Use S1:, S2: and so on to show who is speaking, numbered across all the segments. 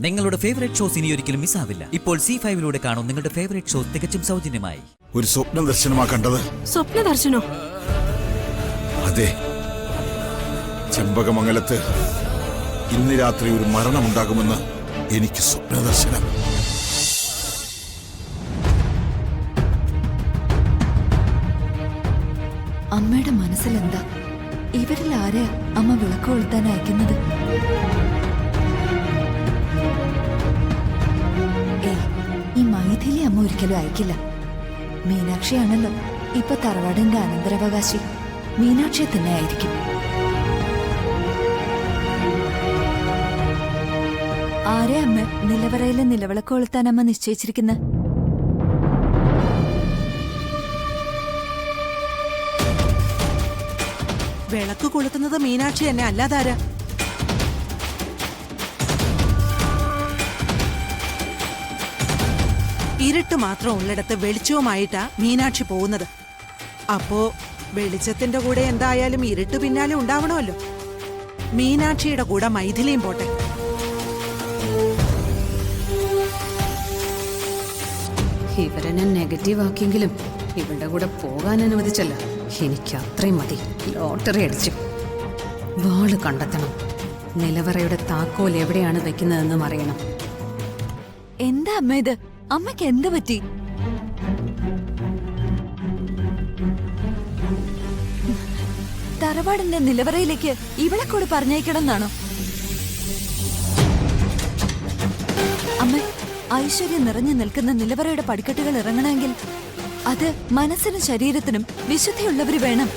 S1: നിങ്ങളുടെ favourite shows ഇനി ഒരിക്കലും മിസ്സാവില്ല. ഇപ്പോൾ C5 കാണും നിങ്ങളുടെ ഫേവറേറ്റ് ഷോസ് തികച്ചും സൗജന്യമായി.
S2: ഒരു സ്വപ്ന ദർശനമാ കണ്ടത്.
S3: സ്വപ്ന ദർശനോ?
S2: അതെ, ചെമ്പകമംഗലത്ത് ഇന്ന് രാത്രി ഒരു മരണമുണ്ടാകുമെന്ന് എനിക്ക് സ്വപ്ന ദർശനം.
S3: അമ്മയുടെ മനസ്സിലെന്താ? ഇവരിൽ ആരെയാ അമ്മ വിളക്ക് കൊളുത്താൻ അയക്കുന്നത്? ഈ മൈഥിലി അമ്മ ഒരിക്കലും അയക്കില്ല. മീനാക്ഷിയാണല്ലോ ഇപ്പൊ തറവാടിന്റെ അനന്തരാവകാശി. മീനാക്ഷിയെ തന്നെ ആയിരിക്കും. ആരെ അമ്മ നിലവറയിലെ നിലവിളക്ക് കൊളുത്താൻ അമ്മ നിശ്ചയിച്ചിരിക്കുന്നത്?
S4: വിളക്ക് കൊളുത്തുന്നത് മീനാക്ഷി തന്നെ, അല്ലാതാരാ? ഇരുട്ട് മാത്രം ഉള്ളിടത്ത് വെളിച്ചവുമായിട്ടാ മീനാക്ഷി പോകുന്നത്. അപ്പോ വെളിച്ചത്തിന്റെ കൂടെ എന്തായാലും ഇരുട്ട് പിന്നാലെ ഉണ്ടാവണമല്ലോ. മീനാക്ഷിയുടെ കൂടെ മൈഥിലിയും പോട്ടെ.
S5: ഇവരെന്നെ നെഗറ്റീവ് ആക്കിയെങ്കിലും ഇവരുടെ കൂടെ പോകാൻ അനുവദിച്ചല്ല. എനിക്ക് അത്രയും മതി. ലോട്ടറി അടിച്ചു. വാള് കണ്ടെത്തണം. നിലവറയുടെ താക്കോൽ എവിടെയാണ് വെക്കുന്നതെന്നും അറിയണം.
S3: എന്താ അമ്മ ഇത്? അമ്മയ്ക്ക് എന്ത് പറ്റി? തറവാടിന്റെ നിലവറയിലേക്ക് ഇവളെ കൂടി പറഞ്ഞയക്കണം എന്നാണോ? അമ്മ, ഐശ്വര്യം നിറഞ്ഞു നിൽക്കുന്ന നിലവറയുടെ പടിക്കെട്ടുകൾ ഇറങ്ങണമെങ്കിൽ അത് മനസ്സിനും ശരീരത്തിനും വിശുദ്ധിയുള്ളവര് വേണം.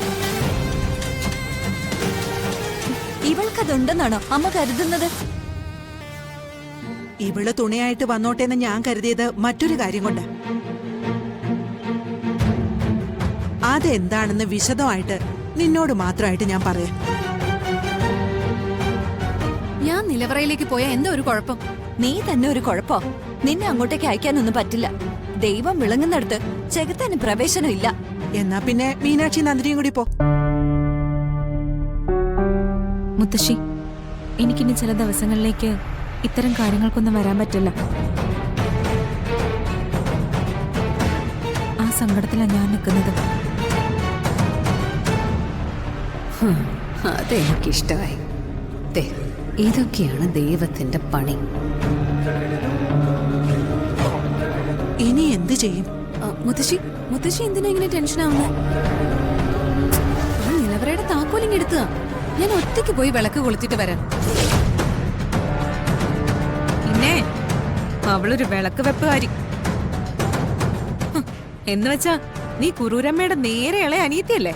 S3: ഇവൾക്കതുണ്ടെന്നാണോ അമ്മ കരുതുന്നത്?
S4: ഇവള് തുണയായിട്ട് വന്നോട്ടെന്ന് ഞാൻ കരുതിയത് മറ്റൊരു കാര്യം കൊണ്ട്. അതെന്താണെന്ന് വിശദമായിട്ട് നിന്നോട് മാത്രമായിട്ട് ഞാൻ പറയാം.
S5: ഞാൻ നിലവറയിലേക്ക് പോയാ എന്താ ഒരു കുഴപ്പം?
S3: നീ തന്നെ ഒരു കുഴപ്പോ? നിന്നെ അങ്ങോട്ടേക്ക് അയക്കാനൊന്നും പറ്റില്ല. ദൈവം വിളങ്ങുന്നിടത്ത് ചെകുത്താന് പ്രവേശനം ഇല്ല.
S4: എന്നാ പിന്നെ മീനാക്ഷി നന്ദിനിയും കൂടി പോ.
S6: മുത്തശ്ശി, എനിക്കിനി ചില ദിവസങ്ങളിലേക്ക് ഇത്തരം കാര്യങ്ങൾക്കൊന്നും വരാൻ പറ്റില്ല. ആ സങ്കടത്തിലാണ് ഞാൻ നിൽക്കുന്നത്.
S5: അതെനിക്കിഷ്ടമായി. ഇതൊക്കെയാണ് ദൈവത്തിന്റെ പണി.
S4: ഇനി എന്ത് ചെയ്യും?
S5: മുത്തശ്ശി എന്തിനാ ഇങ്ങനെ ടെൻഷൻ ആവുന്നത്? നിലവറയുടെ താക്കോലിങ് എടുത്തുക. ഞാൻ ഒറ്റയ്ക്ക് പോയി വിളക്ക് കൊളുത്തിട്ട് വരാം.
S6: പിന്നെ അവളൊരു വിളക്ക് വെപ്പുകാരി എന്ന് വെച്ചാ നീ കുറൂരമ്മയുടെ നേരെ ഇളയ അനിയത്തിയല്ലേ?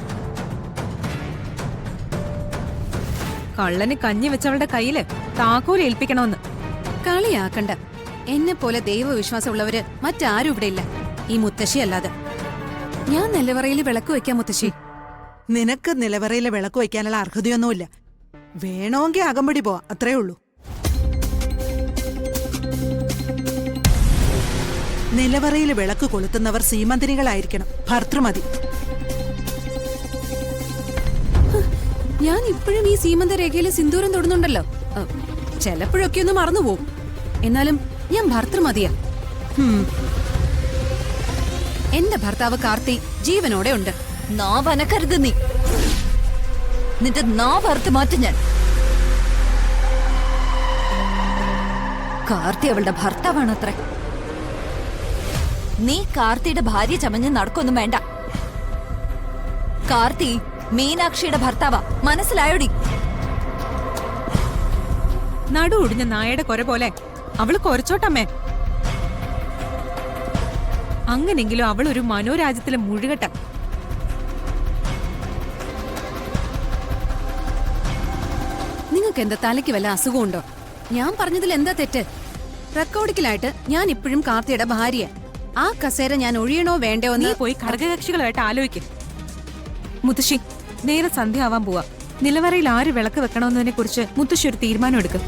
S6: കള്ളന് കഞ്ഞി വെച്ചവളുടെ കയ്യില് താക്കോൽ ഏൽപ്പിക്കണമെന്ന്.
S5: കളിയാക്കണ്ട. എന്നെ പോലെ ദൈവവിശ്വാസം ഉള്ളവര് മറ്റാരും ഇവിടെ ഇല്ല, ഈ മുത്തശ്ശി അല്ലാതെ. ഞാൻ നിലവറയിൽ വിളക്ക് വെക്കാം മുത്തശ്ശി.
S4: നിനക്ക് നിലവറയിലെ വിളക്ക് വയ്ക്കാനുള്ള അർഹതയൊന്നുമില്ല. വേണമെങ്കിൽ അകമ്പടി പോവാ, അത്രേ ഉള്ളൂ. നിലവറയിൽ വിളക്ക് കൊളുത്തുന്നവർ സീമന്തിനികളായിരിക്കണം, ഭർത്തൃമതി.
S5: ഞാൻ ഇപ്പോഴും ഈ സീമന്ത രേഖയില് സിന്ദൂരം തൊടുന്നുണ്ടല്ലോ. ചിലപ്പോഴൊക്കെ ഒന്ന് മറന്നുപോകും. എന്നാലും ഞാൻ ഭർത്തൃമതിയാ. എന്റെ ഭർത്താവ് കാർത്തി ജീവനോടെ ഉണ്ട്.
S3: നാവനക്കരുത് നീ. നിന്റെ നാവറുത്ത് മാറ്റി ഞാൻ. കാർത്തി അവളുടെ ഭർത്താവാണത്രേ. നീ കാർത്തിയുടെ ഭാര്യ ചമഞ്ഞ് നടക്കൊന്നും വേണ്ട. കാർത്തി മീനാക്ഷിയുടെ ഭർത്താവാ, മനസ്സിലായോടി?
S6: നടു ഒടിഞ്ഞ നായയുടെ കൊര പോലെ അവള് കൊരച്ചോട്ടമ്മേ. അങ്ങനെങ്കിലും അവൾ ഒരു മനോരാജ്യത്തിലെ മുഴുകട്ട.
S5: നിങ്ങൾക്ക് എന്താ തലയ്ക്ക് വല്ല അസുഖമുണ്ടോ? ഞാൻ പറഞ്ഞതിൽ എന്താ തെറ്റ്? റെക്കോർഡിക്കലായിട്ട് ഞാൻ ഇപ്പോഴും കാർത്തിയുടെ ഭാര്യ. ആ കസേര ഞാൻ ഒഴിയണോ വേണ്ടോ
S6: നീ പോയി ഘടകകക്ഷികളുമായിട്ട് ആലോചിക്കും. മുത്തശ്ശി, നേരെ സന്ധ്യ ആവാൻ പോവാ. നിലവറയിൽ ആര് വിളക്ക് വെക്കണമെന്നതിനെ കുറിച്ച് മുത്തശ്ശി ഒരു തീരുമാനം എടുക്കും.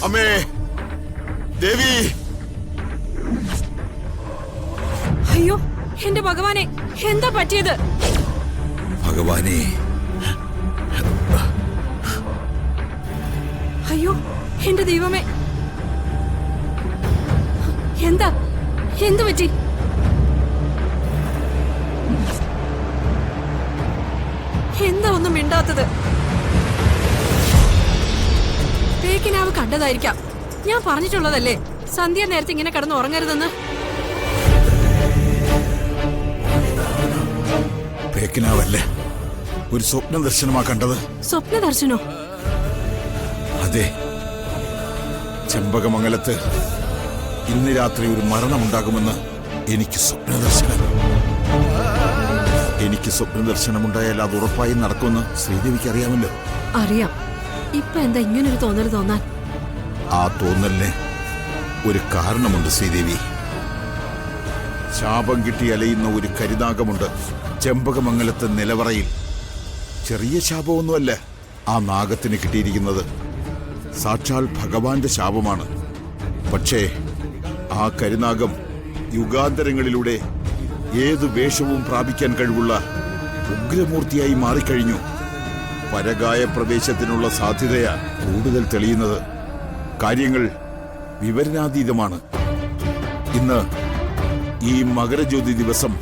S2: അമ്മേ, ദേവി ശ്രീദേവി!
S6: അയ്യോ എന്റെ ഭഗവാനെ, എന്താ പറ്റിയത്?
S2: ഭഗവാനെ,
S6: അയ്യോ എന്റെ ദൈവമേ, എന്താ എന്തു പറ്റി? എന്താ ഒന്നും മിണ്ടാത്തത്? പേക്കിനാവ് കണ്ടതായിരിക്കാം. ഞാൻ പറഞ്ഞിട്ടുള്ളതല്ലേ സന്ധ്യ നേരത്തെ ഇങ്ങനെ കിടന്ന് ഉറങ്ങരുതെന്ന്.
S2: പേക്കിനാവല്ലേ ഒരു സ്വപ്ന ദർശനമാ കണ്ടത്?
S6: സ്വപ്ന ദർശനോ?
S2: അതെ, ചെമ്പകമംഗലത്ത് ഇന്ന് രാത്രി ഒരു മരണമുണ്ടാകുമെന്ന് എനിക്ക് സ്വപ്നദർശനം. എനിക്ക് സ്വപ്നദർശനമുണ്ടായാൽ അത് ഉറപ്പായി നടക്കുമെന്ന് ശ്രീദേവിക്ക് അറിയാമല്ലോ.
S6: അറിയാം. ഇപ്പൊ എന്താ ഇങ്ങനൊരു തോന്നൽ തോന്നാൻ?
S2: ആ തോന്നലിന് ഒരു കാരണമുണ്ട് ശ്രീദേവി. ശാപം കിട്ടി അലയുന്ന ഒരു കരിനാഗമുണ്ട് ചെമ്പകമംഗലത്തെ നിലവറയിൽ. ചെറിയ ശാപമൊന്നുമല്ല ആ നാഗത്തിന് കിട്ടിയിരിക്കുന്നത്. സാക്ഷാൽ ഭഗവാന്റെ ശാപമാണ്. പക്ഷേ ആ കരിനാഗം യുഗാന്തരങ്ങളിലൂടെ ഏതു വേഷവും പ്രാപിക്കാൻ കഴിവുള്ള ഉഗ്രമൂർത്തിയായി മാറിക്കഴിഞ്ഞു. പരകായ പ്രവേശത്തിനുള്ള സാധ്യതയാ കൂടുതൽ തെളിയുന്നത്. കാര്യങ്ങൾ വിവരണാതീതമാണ്. ഇന്ന് ഈ മകരജ്യോതി ദിവസം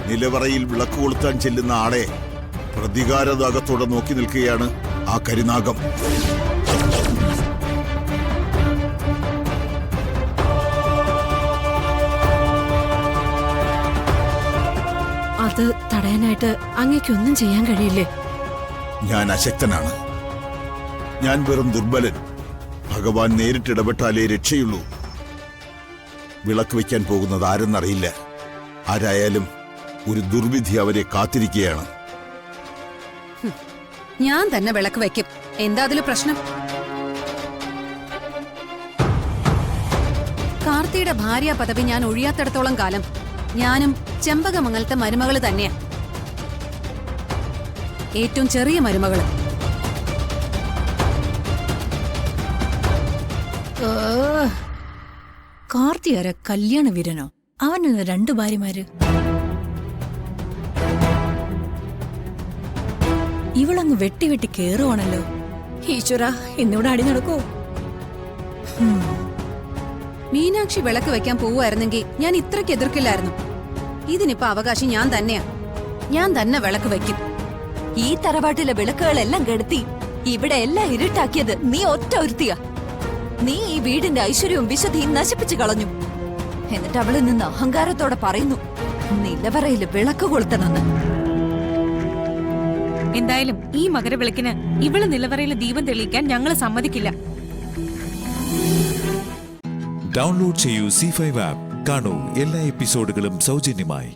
S2: നിലവറയിൽ വിളക്ക് കൊളുത്താൻ ചെല്ലുന്ന ആളെ പ്രതികാരദാഹത്തോടെ നോക്കി നിൽക്കുകയാണ് ആ കരിനാഗം.
S6: അത് തടയാനായിട്ട് അങ്ങേക്കൊന്നും ചെയ്യാൻ കഴിയില്ലേ?
S2: ഞാൻ അശക്തനാണ്. ഞാൻ വെറും ദുർബലൻ. ഭഗവാൻ നേരിട്ടിടപെട്ടാലേ രക്ഷയുള്ളൂ. വിളക്ക് വയ്ക്കാൻ പോകുന്നത് ആരെന്നറിയില്ല. ആരായാലും ഒരു ദുർവിധി അവരെ കാത്തിരിക്കുകയാണ്.
S5: ഞാൻ തന്നെ വിളക്ക് വെക്കും. എന്താ അതില് പ്രശ്നം? കാർത്തിയുടെ ഭാര്യ പദവി ഞാൻ ഒഴിയാത്തിടത്തോളം കാലം ഞാനും ചെമ്പകമംഗലത്തെ മരുമകള് തന്നെയാ. ഏറ്റവും ചെറിയ മരുമകള്.
S3: കാർത്തിയാര കല്യാണ വീരനോ? അവന് 2 ഭാര്യമാര്. ഇവളങ്ങ് വെട്ടി വെട്ടി കേറുവാണല്ലോ. ഈശ്വര, ഇന്നിവിടെ അടി നടക്കോ?
S5: മീനാക്ഷി വിളക്ക് വെക്കാൻ പോവുമായിരുന്നെങ്കിൽ ഞാൻ ഇത്രയ്ക്ക് എതിർക്കില്ലായിരുന്നു. ഇതിനിപ്പോ അവകാശം ഞാൻ തന്നെയാ. ഞാൻ തന്നെ വിളക്ക് വെക്കും.
S3: ഈ തറവാട്ടിലെ വിളക്കുകളെല്ലാം കെടുത്തി ഇവിടെ എല്ലാം ഇരുട്ടാക്കിയത് നീ ഒറ്റ ഒരുത്തിയാ. നീ ഈ വീടിന്റെ ഐശ്വര്യവും വിശുദ്ധിയും നശിപ്പിച്ചു കളഞ്ഞു. എന്നിട്ട് അവള് നിന്ന് അഹങ്കാരത്തോടെ പറയുന്നു നിലവറയില് വിളക്ക് കൊളുത്തണമെന്ന്.
S6: എന്തായാലും ഈ മകരവിളക്കിന് ഇവള് നിലവറയിലെ ദീപം തെളിയിക്കാൻ ഞങ്ങൾ സമ്മതിക്കില്ല.
S7: ഡൗൺലോഡ് ചെയ്യൂ C5 ആപ്പ്. കാണൂ എല്ലാ എപ്പിസോഡുകളും സൗജന്യമായി.